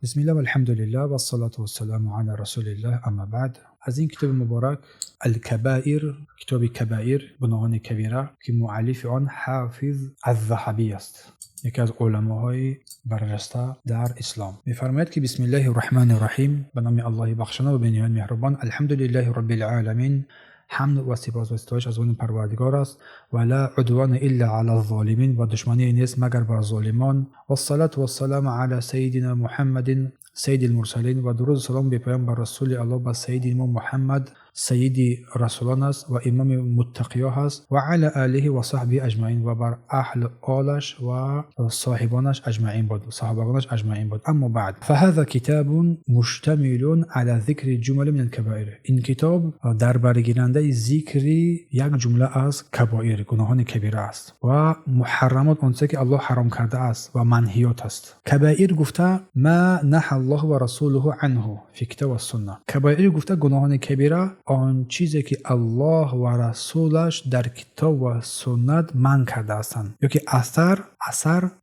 بسم الله والحمد لله والصلاة والسلام على رسول الله اما بعد. از این کتاب مبارک الکبائر، کتاب کبائر، گناهان کبیره که مؤلف آن حافظ الذهبی است، یکی از علماهای برجسته در اسلام. می‌فرماید که بسم الله الرحمن الرحیم، به نام الله بخشنده و بینهایت مهربان. الحمد لله رب العالمین، حمد و سپاس و ستایش از آن پروردگار است و لا عدوان الا علی الظالمین، و دشمنی نیست مگر بر ظالمان. و الصلاة و السلام علی سیدنا محمد سید المرسلین، و درود و سلام به پیامبر رسول الله با سید ما محمد سید رسولان است و امام متقیان است، و علی آله و صحبه اجمعین، و بر اهل آلش و صاحبانش اجمعین بود، صحابگانش اجمعین بود. اما بعد، فهذا کتاب مشتمل على ذکر جمل من الكبائر. این کتاب در برگیرنده ذکر یک جمله از کبائر، گناهان کبیره است، و محرمات، اونچه که الله حرام کرده است و منهیات است. کبائر گفته ما نهى الله و رسوله عنه فی کتاب و سنه. کبائر گفته گناهان کبیره آن چیزی که الله و رسولش در کتاب و سنت منع کرده هستند، یا که اثر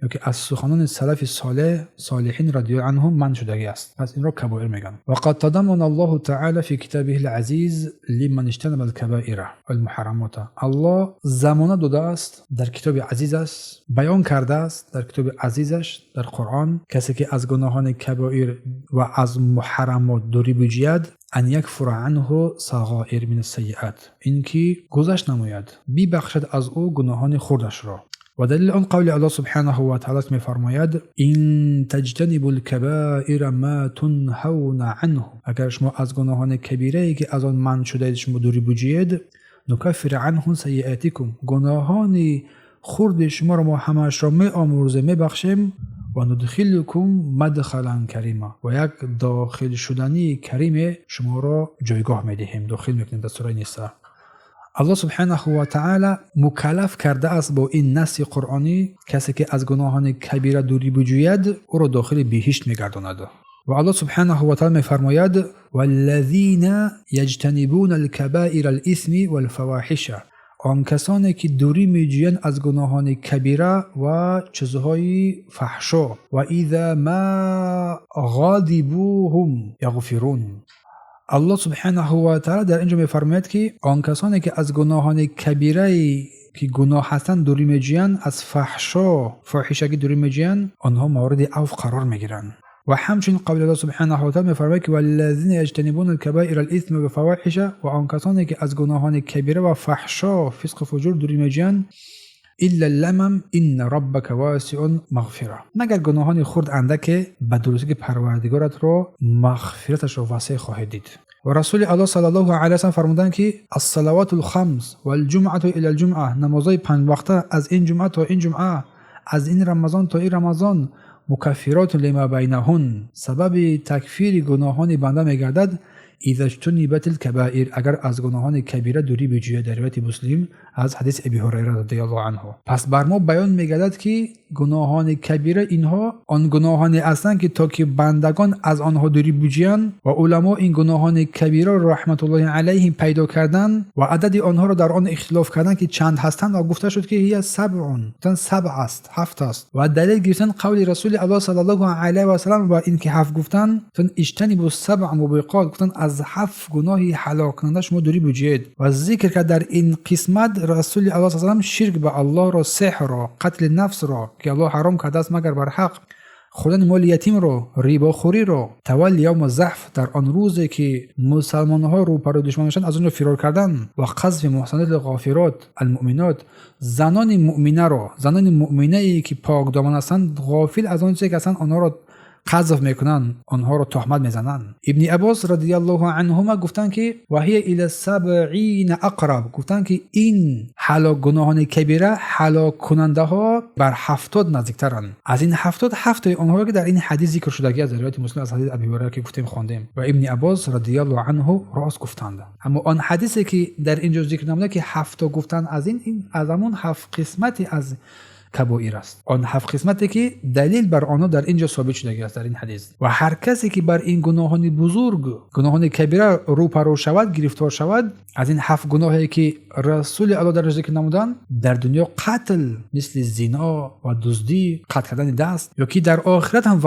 یا که از سخنان سلف صالح صالحین رضی الله عنهم منع شده است، پس این را کبائر میگن. و قد تضمن الله تعالی فی کتابه العزیز لمن اجتنب الكبائر والمحرمات. الله ضمانت داده است، در کتاب عزیزش بیان کرده است، در کتاب عزیزش در قرآن، کسی که از گناهان کبائر و از محرمات دوری بجوید ان یکفر عنه صغائر من السیئات، اینکه گذشت نماید، ببخشد از او گناهان خردش را. و دلیل آن قول الله سبحانه و تعالی می فرماید این تجتنبوا الكبائر ما تنهون عنه، اگر شما از گناهان کبیره که از آن منع شده شما دوری بجوید، نکفر عنهم سیئاتکم، گناهان خرد شما را ما همش را می آمرزیم، می بخشیم، و ندخلکم مدخلا کریما، و یک داخل شدنی کریم شما را جایگاه می دهیم، داخل میکنیم در سوره نساء. الله سبحانه و تعالی مکلف کرده است با این نص قرآنی کسی که از گناهان کبیره دوری بجوید او را داخل بهشت میگرداند. و الله سبحانه و تعالی میفرماید والذین یجتنبون الکبائر الاثم والفواحش، آن کسانی که دوری میجویند از گناهان کبیره و چیزهای فحشا، و اذا ما غاضبوهم یغفرون. الله سبحانه و تعالی در اینجا میفرماید که آن کسانی که از گناهان کبیره که گناه هستند دوری میجویند، از فاحشگی دوری میجویند، آنها مورد عفو قرار میگیرند. و همچنین قول الله سبحانه و تعالی میفرماید که والذین یجتنبون الکبائر الاثم والفواحش، و آن کسانی که از گناهان کبیره و فحشا فسق و فجور دوری میجویند، الا اللمم ان ربک واسع مغفره، مگر گناهان خرد اندک به درستی که پروردگارت را مغفرتش را واسع خواهد دید. و رسول الله صلی الله علیه و سلم فرمودند که الصلوات الخمس والجمعه الى الجمعه، نمازهای 5 وقته از این جمعه تا این جمعه، از این رمضان تا این رمضان، مکفرات لما بینهن، سبب تکفیر گناهان بنده میگردد اذا اجتنبت الكبائر، اگر از گناهان کبیره دوری بجوید. در روایت مسلم از حدیث ابی هریره رضی الله عنه. پس بر ما بیان میگردد که گناهان کبیره اینها آن گناهانی هستند که تا که بندگان از آنها دوری بجویند، و علما این گناهان کبیره را رحمت الله علیهم پیدا کردند و عدد آنها را در آن اختلاف کردند که چند هستند، و گفته شد که هی 7 است، 7 است. و دلیل گرفتن قول رسول الله صلی الله علیه و سلم و این که 7 گفتن، چون اجتنبوا السبع موبقات، گفتن از 7 گناهی هلاک کننده شما دوری بجوید. و ذکر کرد در این قسمت رسول الله صلی الله علیه و سلم شرک به الله را، سحر را، قتل نفس را که الله حرام کرده است مگر بر حق، خوردن مال یتیم را، ریبا خوری را، تولی یوم الزحف، در آن روزی که مسلمان ها رو پر دشمنشان از اون فرار کردن، و قذف محصنات الغافرات المؤمنات، زنان مؤمنه ای که پاک دامن هستند غافل از آن چیزی که اصلا آنها را قذف میکنن، آنها را تهمت میزنن. ابن عباس رضی الله عنهما گفتن که و هی الی 70 اقرب، گفتن که این هلاک گناهان کبیره هلاک کننده ها بر 70 نزدیکترن. از این 70 آنها که در این حدیث ذکر شده از روایت مسلم از حدیث ابی هریره که گفتیم خواندیم، و ابن عباس رضی الله عنه راست گفتند. اما آن حدیثی که در اینجا ذکر نموده که 7 گفتن از این از همون 7 قسمتی از کبائر است. آن 7 قسمتی که دلیل بر آنها در اینجا ثابت شده است در این حدیث. و هر کسی که بر این گناهان بزرگ، گناهان کبیره روپرو شود، گرفتار شود، از این 7 گناهی که رسول الله در ذکر نمودند، در دنیا قتل مثل زنا و دزدی، قطع کردن دست، یا که در آخرت هم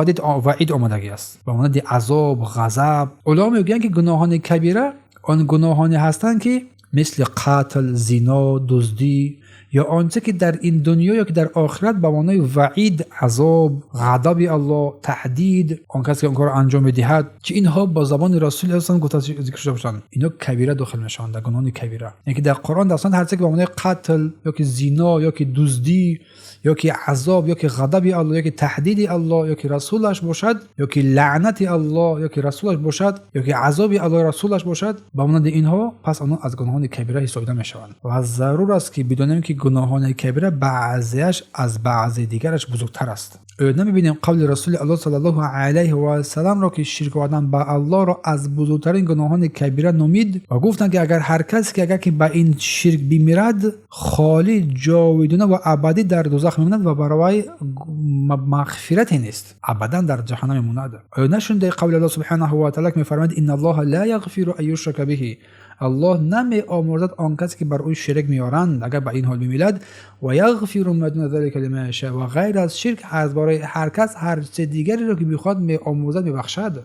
وعید آمدگی است و مانند عذاب، غضب. علما میگن که گناهان کبیره آن گناهانی هستند که مثل قتل، زنا، دزدی یا آنچه که در این دنیا یا که در آخرت به معنای وعید، عذاب، غضب الله، تهدید آن کسی که اون کار انجام می‌دهد، که اینها با زبان رسول الله صلی الله علیه و آله ذکر شده باشند، اینا کبیره داخل میشن، در گناهان کبیره. یعنی که در قرآن اصلا هر چیزی که به معنای قتل یا که زنا یا که دزدی یا که عذاب یا که غضب الله یا که تهدید الله یا که رسولش باشد یا که لعنت الله یا که رسولش باشد یا که عذاب الله رسولش باشد، با مانند اینها پس آنها از گناهان کبیره حسابیده میشوند. و از ضرور است که بدانیم که گناهان کبیره بعضیش از بعضی دیگرش بزرگتر است. نمی‌بینیم قول رسول الله صلی الله علیه و سلم را که شرک کردن به الله را از بزرگترین گناهان کبیره نامید و گفتند که اگر هر کسی که اگر که به این شرک بمیرد، خالد جاودانه و ابدی در دوزخ میماند و برای مغفرتی نیست، ابدا در جهنم میماند. نشونده قول الله سبحانه و تعالی که میفرماید ان الله لا یغفر ان یشرک به، الله نمی آمرزد آن کسی که بر او شرک میارند اگر به این حال بمیرد، و یغفر ما دون ذلک لمن یشاء، و غیر از شرک از برای هر کس هر چه دیگری را که بخواد می آمرزد میبخشد.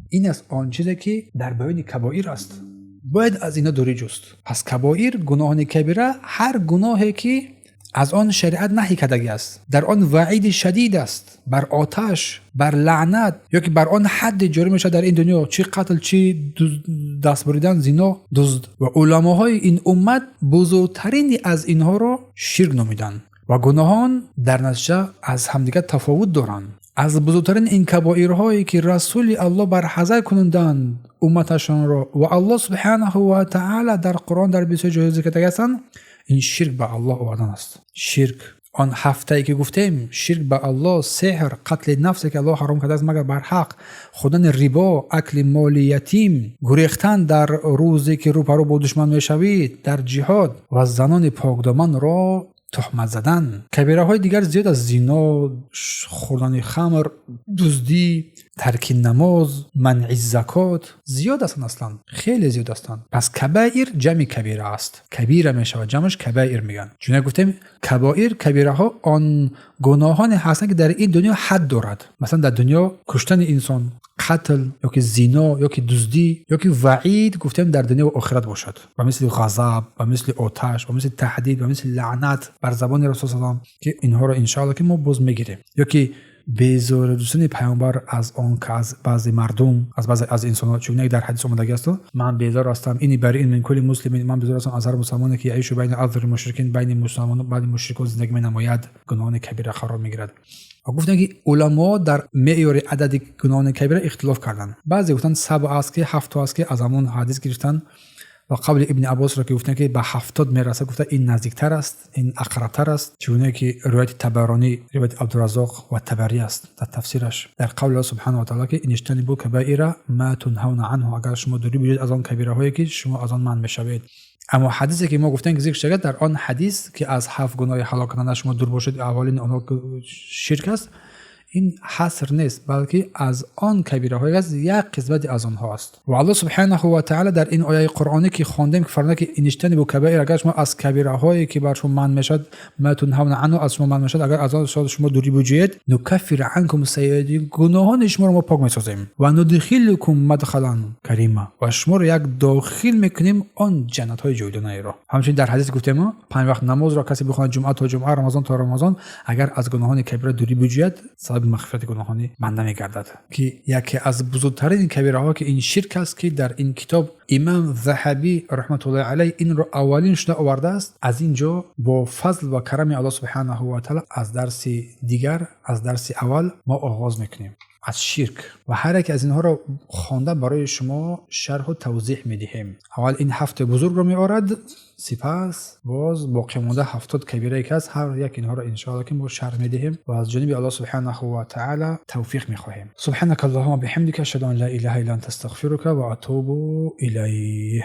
این است آن چیزی که در بیان کبائر است، باید از اینا دوری جست. پس کبائر، گناهان کبیره، هر گناهی که از آن شریعت نهی کردگی است، در آن وعید شدید است، بر آتش، بر لعنت، یا که بر آن حد جاری میشه در این دنیا، چی قتل، چی دست بریدن، زنا، دزد. و علماهای این امت بزرگترین از اینها را شرک نامیدن و گناهان در نتیجه از همدیگر تفاوت دارند. از بزرگترین این کبائرهایی که رسول الله برحذر کنندند امتشان را و الله سبحانه و تعالی در قرآن در 20 جای ذکر کرده هستند، این شرک به الله آوردن است. شرک آن 7 که گفتیم، شرک به الله، سحر، قتل نفسی که الله حرام کرده است مگر بر حق، خوردن ربا، اکل مال یتیم، گریختن در روزی که روبرو با دشمن میشوید، در جهاد و زنان پاکدامن را تهمت زدن. کبیره های دیگر زیاد از زنا، خوردن خمر، دزدی، ترک نماز، منع زکات زیاد هستند، اصلا خیلی زیاد هستند. پس کبائر جمع کبیره است، کبیره میشه و جمعش کبائر میگن. چون گفتیم کبائر، کبیره ها آن گناهان هستند که در این دنیا حد دارد. مثلا در دنیا کشتن انسان، قتل یا که زنا یا که دزدی یا که وعید گفتیم در دنیا و آخرت باشد، و مثل غضب و مثل آتش و مثل تهدید و مثل لعنت بر زبان رسول صلی الله علیه و آله که اینها را ان شاء الله که ما باز میگیریم. یا که بیزار دوستان پیامبر از آن که از بعضی مردم، از بعضی از انسان‌ها، چون در حدیث اومده است من بیزار هستم اینی برای این من کلی مسلمین، من بیزار هستم از هر مسلمانی که عیش بین اذر مشرکین، بین مسلمانان بعد مشرکان زندگی نماید، گناهان کبیره قرار میگیرد. و گفتن که علما در معیار عدد گناهان کبیره اختلاف کردند. بعضی گفتن 7 است که 7 است که از همون حدیث گرفتن، و قبل ابن عباس را که گفتن که به 70 میرسه، گفته این نزدیکتر است، این اقربتر است، چونه که روایت طبرانی، روایت عبدالرزاق و طبری است در تفسیرش. در قول الله سبحانه و تعالی که ان اجتنبوا کبائر ما تنهون عنه، اگر شما دوری بگیرید از آن کبیره هایی که شما از آن منع میشوید. اما حدیثی که ما گفتن که ذکر شده در آن حدیث که از 7 گناه هلاک کننده شما دور باشید، اولین آنها شرک است، این حصر نیست، بلکه از آن کبیره های است، یک قسمت از آنها است. و الله سبحانه و تعالی در این آیه قرآنی که خواندیم که فرمود که ان اجتنبوا کبائر، اگر شما از کبیره هایی که بر شما منع میشد، ما تنهون عنه، از شما منع میشد، اگر از آن شما دوری بجویید، نکفر عنکم سیئاتکم، گناهان شما را ما پاک میسازیم، و ندخلکم مدخلا کریما، و شما را یک داخل میکنیم آن جنت های جاودانه را. همچنین در حدیث گفتیم ما 5 وقت نماز را کسی بخواند جمعه تا جمعه، رمضان تا رمضان، اگر از گناهان کبیره دوری بجوید، مغفرت گناهانی بنده می‌گردد. که یکی از بزرگترین کبیره ها که این شرک است که در این کتاب امام ذهبی رحمت الله علیه این رو اولین شده آورده است. از اینجا با فضل و کرم الله سبحانه و تعالی از درس دیگر، از درس اول ما آغاز میکنیم از شرک، و هر یک از اینها را خوانده برای شما شرح و توضیح میدهیم. اول این 7 بزرگ رو میآورد، سپس باز باقی مونده 70 کبیره که از هر یک اینها را ان شاء الله که ما شرح میدهیم و از جانب الله سبحانه و تعالی توفیق میخواهیم. سبحانك اللهم وبحمدك اشهد ان لا اله الا انت استغفرك و اتوب الیه.